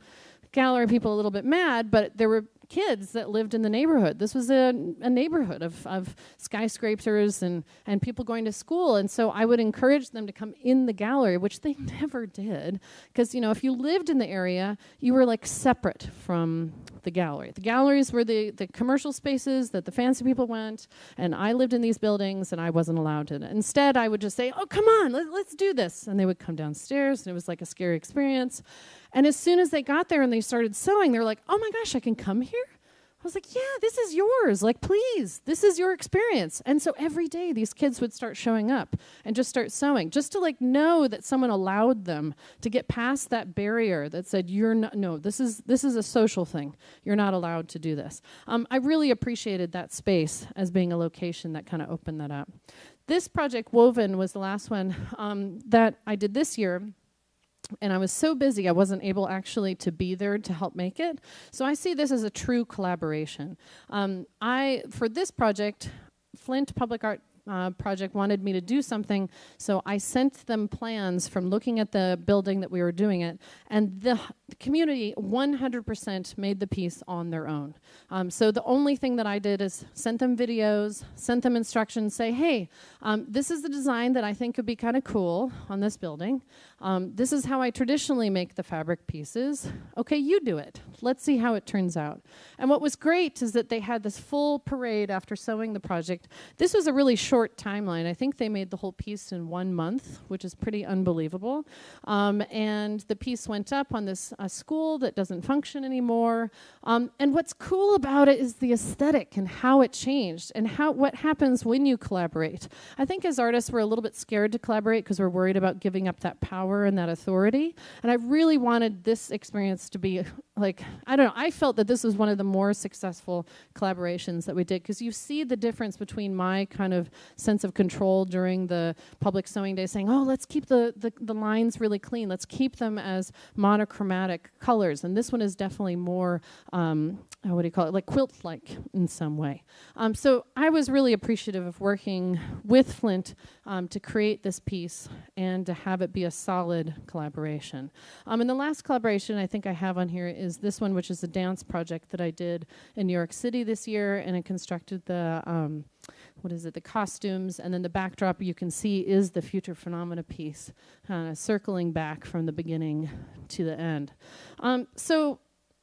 gallery people a little bit mad, but there were kids that lived in the neighborhood. This was a neighborhood of skyscrapers and people going to school. And so I would encourage them to come in the gallery, which they never did. Because, if you lived in the area, you were separate from the gallery. The galleries were the commercial spaces that the fancy people went, and I lived in these buildings, and I wasn't allowed to. Instead, I would just say, oh, come on, let's do this. And they would come downstairs, and it was like a scary experience. And as soon as they got there and they started sewing, they were like, oh my gosh, I can come here? I was like, yeah, this is yours. Please, this is your experience. And so every day these kids would start showing up and just start sewing, just to know that someone allowed them to get past that barrier that said, this is a social thing. You're not allowed to do this. I really appreciated that space as being a location that kind of opened that up. This project, Woven, was the last one that I did this year. And I was so busy, I wasn't able actually to be there to help make it. So I see this as a true collaboration. For this project, Flint Public Art Project wanted me to do something, so I sent them plans from looking at the building that we were doing it, and the community 100% made the piece on their own. So the only thing that I did is sent them videos, sent them instructions, say, hey, this is the design that I think could be kind of cool on this building. This is how I traditionally make the fabric pieces. Okay, you do it. Let's see how it turns out. And what was great is that they had this full parade after sewing the project. This was a really short timeline. I think they made the whole piece in 1 month, which is pretty unbelievable. And the piece went up on this school that doesn't function anymore. And what's cool about it is the aesthetic and how it changed and what happens when you collaborate. I think as artists, we're a little bit scared to collaborate because we're worried about giving up that power and that authority. And I really wanted this experience to be I don't know, I felt that this was one of the more successful collaborations that we did, because you see the difference between my kind of sense of control during the public sewing day, saying, oh, let's keep the lines really clean, let's keep them as monochromatic colors, and this one is definitely more, what do you call it, like quilt-like in some way. So I was really appreciative of working with Flint to create this piece and to have it be a solid collaboration. And the last collaboration I think I have on here is this one, which is a dance project that I did in New York City this year, and I constructed the the costumes, and then the backdrop you can see is the Future Phenomena piece, circling back from the beginning to the end. So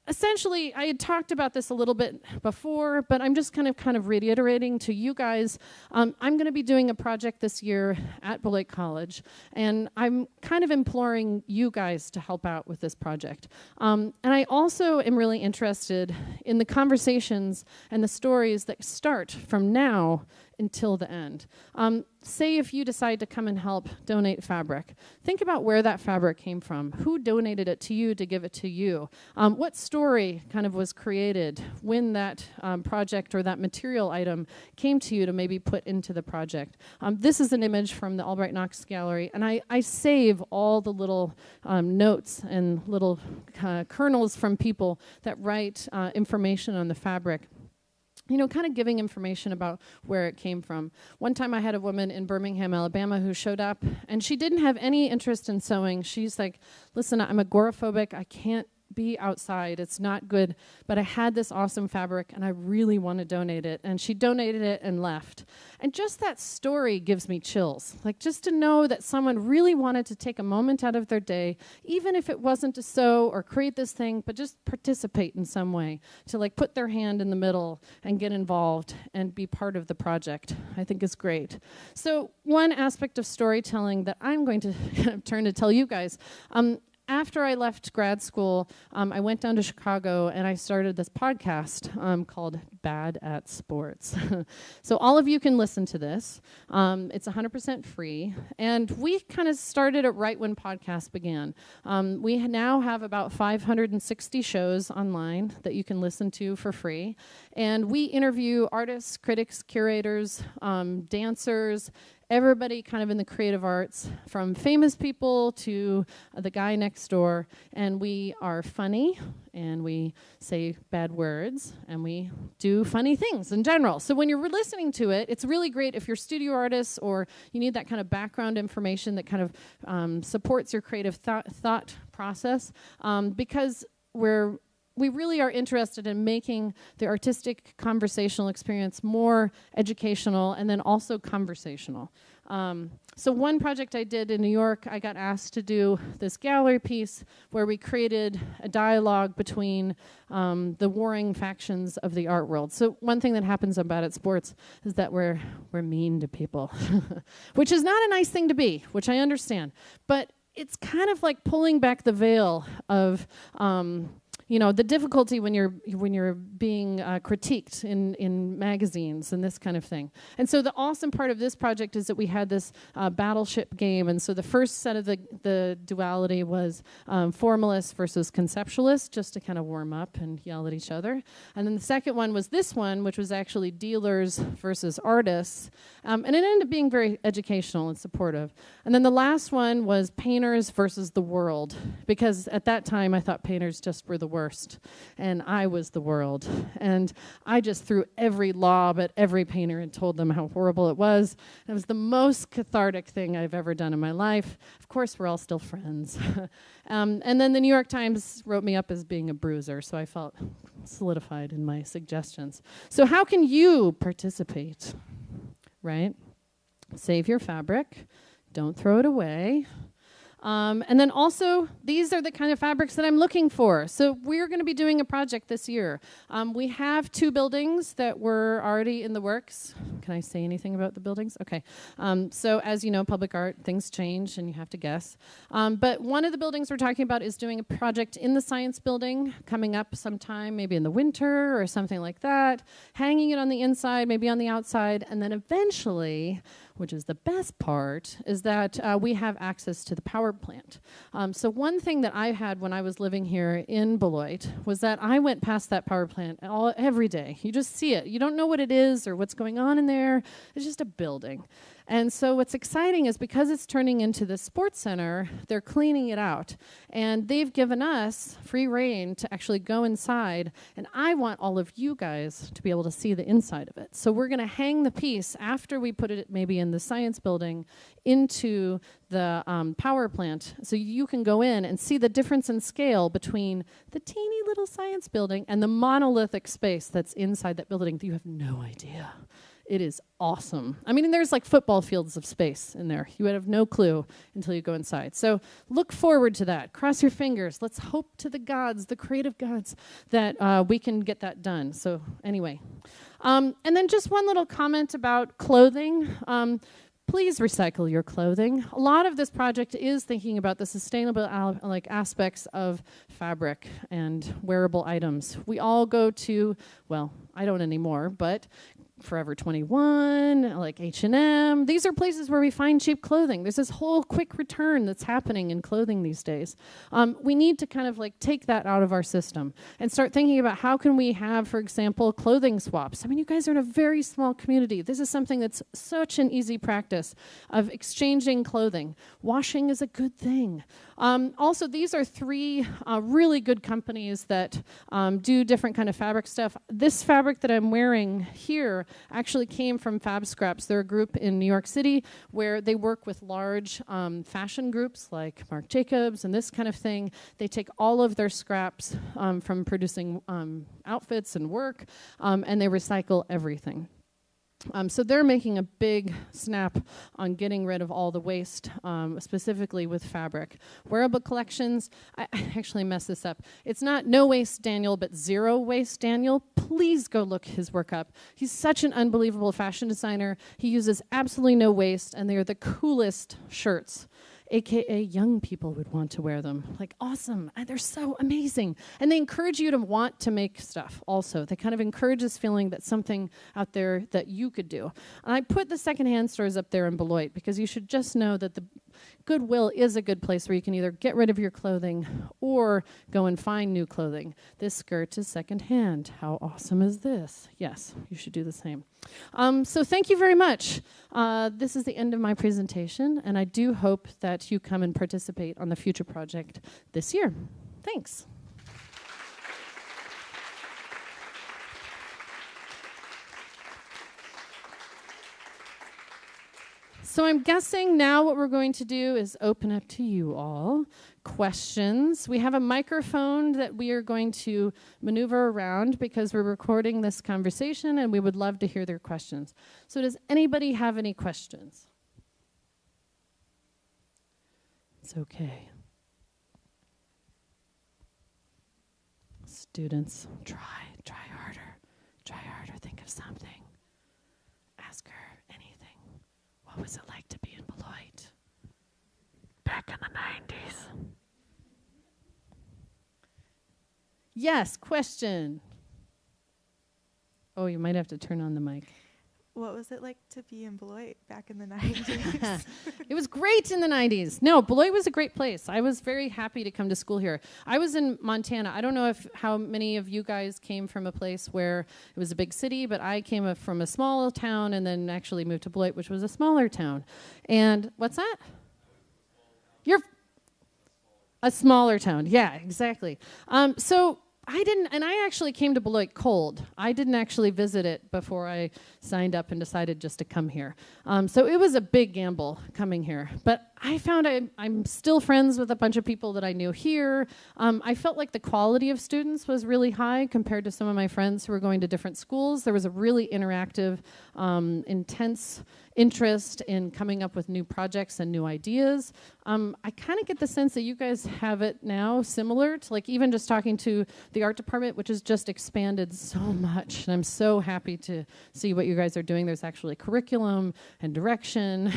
essentially, I had talked about this a little bit before, but I'm just kind of reiterating to you guys. I'm going to be doing a project this year at Beloit College, and I'm kind of imploring you guys to help out with this project. And I also am really interested in the conversations and the stories that start from now until the end. Say if you decide to come and help donate fabric, think about where that fabric came from. Who donated it to you to give it to you? What story kind of was created when that project or that material item came to you to maybe put into the project? This is an image from the Albright Knox Gallery, and I save all the little notes and little kernels from people that write information on the fabric. You know, kind of giving information about where it came from. One time I had a woman in Birmingham, Alabama, who showed up, and she didn't have any interest in sewing. She's like, listen, I'm agoraphobic. I can't be outside. It's not good. But I had this awesome fabric, and I really want to donate it. And she donated it and left. And just that story gives me chills. Like, just to know that someone really wanted to take a moment out of their day, even if it wasn't to sew or create this thing, but just participate in some way, to like put their hand in the middle and get involved and be part of the project, I think is great. So one aspect of storytelling that I'm going to turn to tell you guys, after I left grad school, I went down to Chicago and I started this podcast called Bad at Sports. So all of you can listen to this. It's 100% free. And we kind of started it right when podcasts began. We now have about 560 shows online that you can listen to for free. And we interview artists, critics, curators, dancers, everybody kind of in the creative arts, from famous people to the guy next door. And we are funny, and we say bad words, and we do funny things in general. So when you're listening to it, it's really great if you're studio artists or you need that kind of background information that kind of supports your creative thought process, because we really are interested in making the artistic conversational experience more educational and then also conversational. So one project I did in New York, I got asked to do this gallery piece where we created a dialogue between the warring factions of the art world. So one thing that happens on Bad at Sports is that we're mean to people, which is not a nice thing to be, which I understand. But it's kind of like pulling back the veil of the difficulty when you're being critiqued in magazines and this kind of thing. And so the awesome part of this project is that we had this battleship game. And so the first set of the duality was formalist versus conceptualist, just to kind of warm up and yell at each other. And then the second one was this one, which was actually dealers versus artists. And it ended up being very educational and supportive. And then the last one was painters versus the world, because at that time I thought painters just were the worst. And I was the world. And I just threw every lob at every painter and told them how horrible it was. It was the most cathartic thing I've ever done in my life. Of course, we're all still friends. And then the New York Times wrote me up as being a bruiser, so I felt solidified in my suggestions. So how can you participate, right? Save your fabric. Don't throw it away. And then also, these are the kind of fabrics that I'm looking for. So we're going to be doing a project this year. We have 2 buildings that were already in the works. Can I say anything about the buildings? Okay. So as you know, public art, things change and you have to guess. But one of the buildings we're talking about is doing a project in the science building coming up sometime, maybe in the winter or something like that, hanging it on the inside, maybe on the outside, and then eventually which is the best part, is that we have access to the power plant. So one thing that I had when I was living here in Beloit was that I went past that power plant every day. You just see it. You don't know what it is or what's going on in there. It's just a building. And so what's exciting is because it's turning into the sports center, they're cleaning it out. And they've given us free reign to actually go inside. And I want all of you guys to be able to see the inside of it. So we're going to hang the piece after we put it maybe in the science building into the power plant. So you can go in and see the difference in scale between the teeny little science building and the monolithic space that's inside that building. You have no idea. It is awesome. I mean, there's like football fields of space in there. You would have no clue until you go inside. So look forward to that. Cross your fingers. Let's hope to the gods, the creative gods, that we can get that done. So anyway. And then just one little comment about clothing. Please recycle your clothing. A lot of this project is thinking about the sustainable aspects of fabric and wearable items. We all go to, well, I don't anymore, but Forever 21, like H&M. These are places where we find cheap clothing. There's this whole quick return that's happening in clothing these days. We need to kind of like take that out of our system and start thinking about how can we have, for example, clothing swaps. I mean, you guys are in a very small community. This is something that's such an easy practice of exchanging clothing. Washing is a good thing. Also, these are three really good companies that do different kind of fabric stuff. This fabric that I'm wearing here actually came from Fab Scraps. They're a group in New York City where they work with large fashion groups like Marc Jacobs and this kind of thing. They take all of their scraps from producing outfits and work, and they recycle everything. So they're making a big snap on getting rid of all the waste, specifically with fabric. Wearable collections, I actually messed this up. It's not no waste Daniel, but zero waste Daniel. Please go look his work up. He's such an unbelievable fashion designer. He uses absolutely no waste, and they are the coolest shirts. AKA young people would want to wear them. Like, awesome. And they're so amazing. And they encourage you to want to make stuff also. They kind of encourage this feeling that something out there that you could do. And I put the secondhand stores up there in Beloit because you should just know that the Goodwill is a good place where you can either get rid of your clothing or go and find new clothing. This skirt is secondhand. How awesome is this? Yes, you should do the same. So thank you very much. This is the end of my presentation, and I do hope that you come and participate on the future project this year. Thanks. So I'm guessing now what we're going to do is open up to you all. Questions. We have a microphone that we are going to maneuver around because we're recording this conversation and we would love to hear their questions. So does anybody have any questions? It's okay. Students, try harder, think of something. Ask her anything. What was it like to be in Beloit back in the 90s? Yes, question. Oh, you might have to turn on the mic. What was it like to be in Beloit back in the 90s? It was great in the 90s. No, Beloit was a great place. I was very happy to come to school here. I was in Montana. I don't know how many of you guys came from a place where it was a big city, but I came from a small town and then actually moved to Beloit, which was a smaller town. And what's that? You're a smaller town. Yeah, exactly. So I actually came to Beloit cold. I didn't actually visit it before I signed up and decided just to come here. So it was a big gamble coming here. But I found I'm still friends with a bunch of people that I knew here. I felt like the quality of students was really high compared to some of my friends who were going to different schools. There was a really interactive, intense interest in coming up with new projects and new ideas. I kind of get the sense that you guys have it now similar to like even just talking to the art department, which has just expanded so much. And I'm so happy to see what you guys are doing. There's actually curriculum and direction,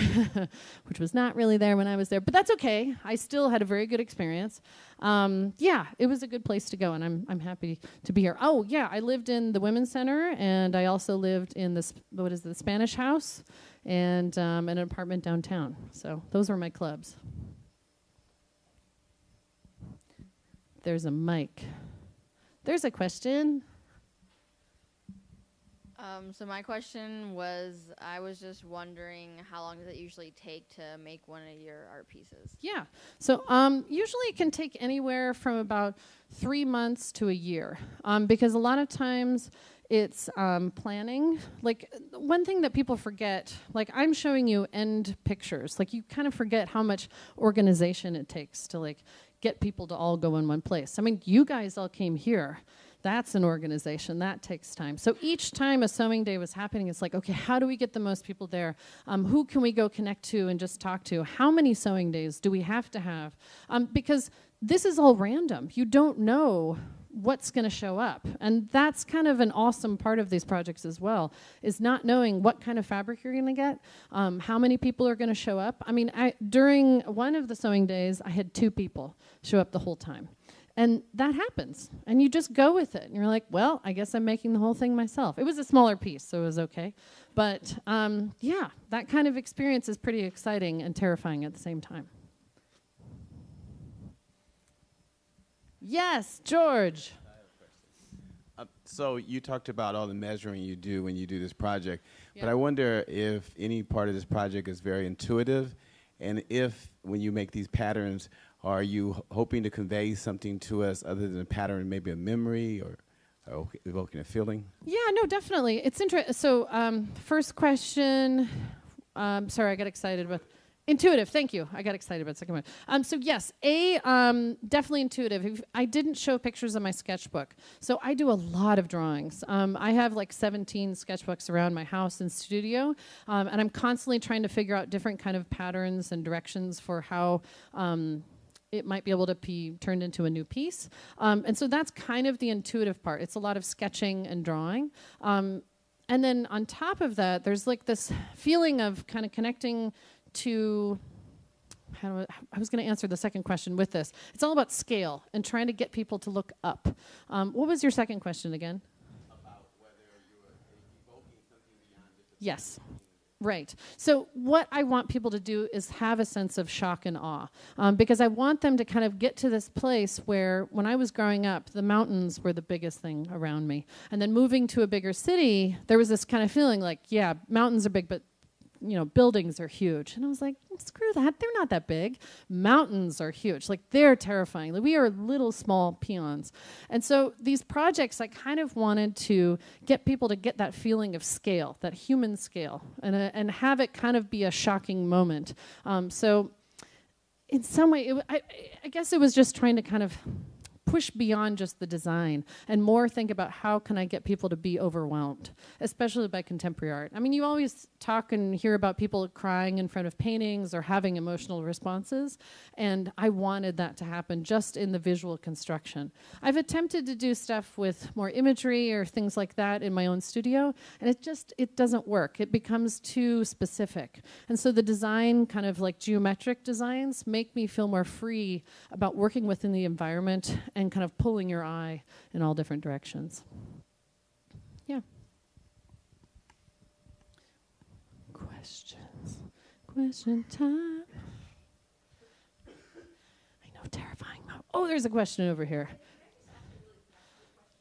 which was not really there when I was there, but that's okay. I still had a very good experience. Yeah, it was a good place to go, and I'm happy to be here. Oh, yeah, I lived in the Women's Center, and I also lived in the Spanish House. and an apartment downtown. So those are my clubs. There's a mic. There's a question. So my question was, I was just wondering, how long does it usually take to make one of your art pieces? Yeah. So usually it can take anywhere from about 3 months to a year, because a lot of times it's planning. Like, one thing that people forget, like, I'm showing you end pictures. Like, you kind of forget how much organization it takes to, like, get people to all go in one place. I mean, you guys all came here. That's an organization. That takes time. So each time a sewing day was happening, it's like, okay, how do we get the most people there? Who can we go connect to and just talk to? How many sewing days do we have to have? Because this is all random. You don't know what's going to show up. And that's kind of an awesome part of these projects as well, is not knowing what kind of fabric you're going to get, how many people are going to show up. I mean, during one of the sewing days, I had 2 people show up the whole time. And that happens, and you just go with it. And you're like, well, I guess I'm making the whole thing myself. It was a smaller piece, so it was okay. But yeah, that kind of experience is pretty exciting and terrifying at the same time. Yes, George. So you talked about all the measuring you do when you do this project, Yeah. but I wonder if any part of this project is very intuitive, and if, when you make these patterns, are you hoping to convey something to us other than a pattern, maybe a memory or evoking a feeling? Yeah, no, definitely. It's interesting. So first question, sorry, I got excited about intuitive. Thank you. I got excited about the second one. So yes, definitely intuitive. I didn't show pictures of my sketchbook. So I do a lot of drawings. I have like 17 sketchbooks around my house and studio, and I'm constantly trying to figure out different kind of patterns and directions for how it might be able to be turned into a new piece. And so that's kind of the intuitive part. It's a lot of sketching and drawing. And then on top of that, there's like this feeling of kind of connecting to, I was going to answer the second question with this. It's all about scale and trying to get people to look up. What was your second question again? About whether you were evoking something beyond just Yes. Right. So what I want people to do is have a sense of shock and awe, because I want them to kind of get to this place where, when I was growing up, the mountains were the biggest thing around me. And then moving to a bigger city, there was this kind of feeling like, yeah, mountains are big, but buildings are huge. And I was like, screw that. They're not that big. Mountains are huge. Like, they're terrifying. Like, we are little small peons. And so these projects, I kind of wanted to get people to get that feeling of scale, that human scale, and have it kind of be a shocking moment. So in some way, I guess it was just trying to kind of push beyond just the design and more think about how can I get people to be overwhelmed, especially by contemporary art. I mean, you always talk and hear about people crying in front of paintings or having emotional responses, and I wanted that to happen just in the visual construction. I've attempted to do stuff with more imagery or things like that in my own studio, and it doesn't work. It becomes too specific. And so the design, kind of like geometric designs, make me feel more free about working within the environment and kind of pulling your eye in all different directions. Yeah. Questions. Question time. I know, terrifying. Oh, there's a question over here.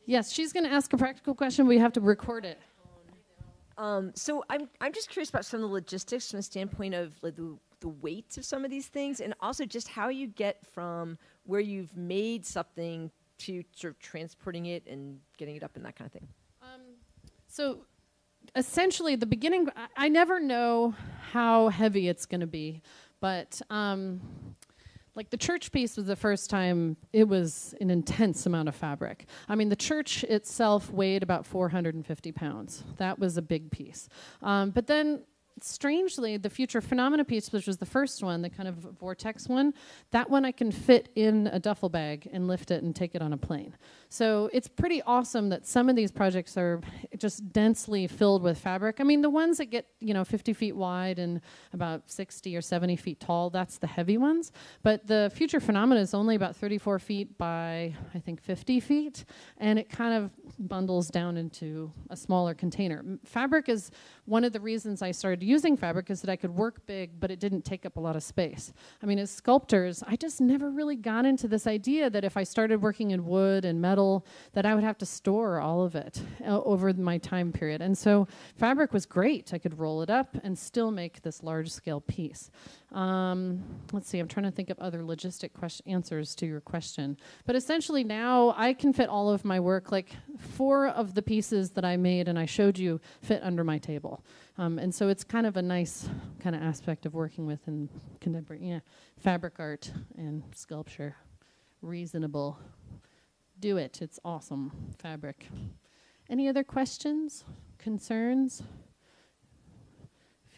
Yes, she's going to ask a practical question. We have to record it. So I'm just curious about some of the logistics from the standpoint of like, the weight of some of these things, and also just how you get from where you've made something to sort of transporting it and getting it up and that kind of thing. So essentially, the beginning, I never know how heavy it's going to be, but like the church piece was the first time it was an intense amount of fabric. I mean, the church itself weighed about 450 pounds. That was a big piece. But then, strangely, the Future Phenomena piece, which was the first one, the kind of vortex one, that one I can fit in a duffel bag and lift it and take it on a plane. So it's pretty awesome that some of these projects are just densely filled with fabric. I mean, the ones that get, 50 feet wide and about 60 or 70 feet tall, that's the heavy ones. But the Future Phenomena is only about 34 feet by, I think, 50 feet, and it kind of bundles down into a smaller container. Fabric is one of the reasons I started using fabric is that I could work big, but it didn't take up a lot of space. I mean, as sculptors, I just never really got into this idea that if I started working in wood and metal, that I would have to store all of it over my time period. And so fabric was great. I could roll it up and still make this large-scale piece. Let's see, I'm trying to think of other logistic answers to your question. But essentially now I can fit all of my work, like 4 of the pieces that I made and I showed you fit under my table. And so it's kind of a nice kind of aspect of working with in contemporary fabric art and sculpture. Reasonable. Do it. It's awesome. Fabric. Any other questions? Concerns?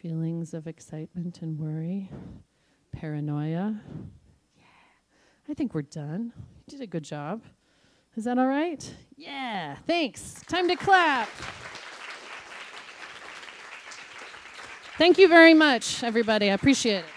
Feelings of excitement and worry? Paranoia? Yeah. I think we're done. You did a good job. Is that all right? Yeah. Thanks. Time to clap. Thank you very much, everybody. I appreciate it.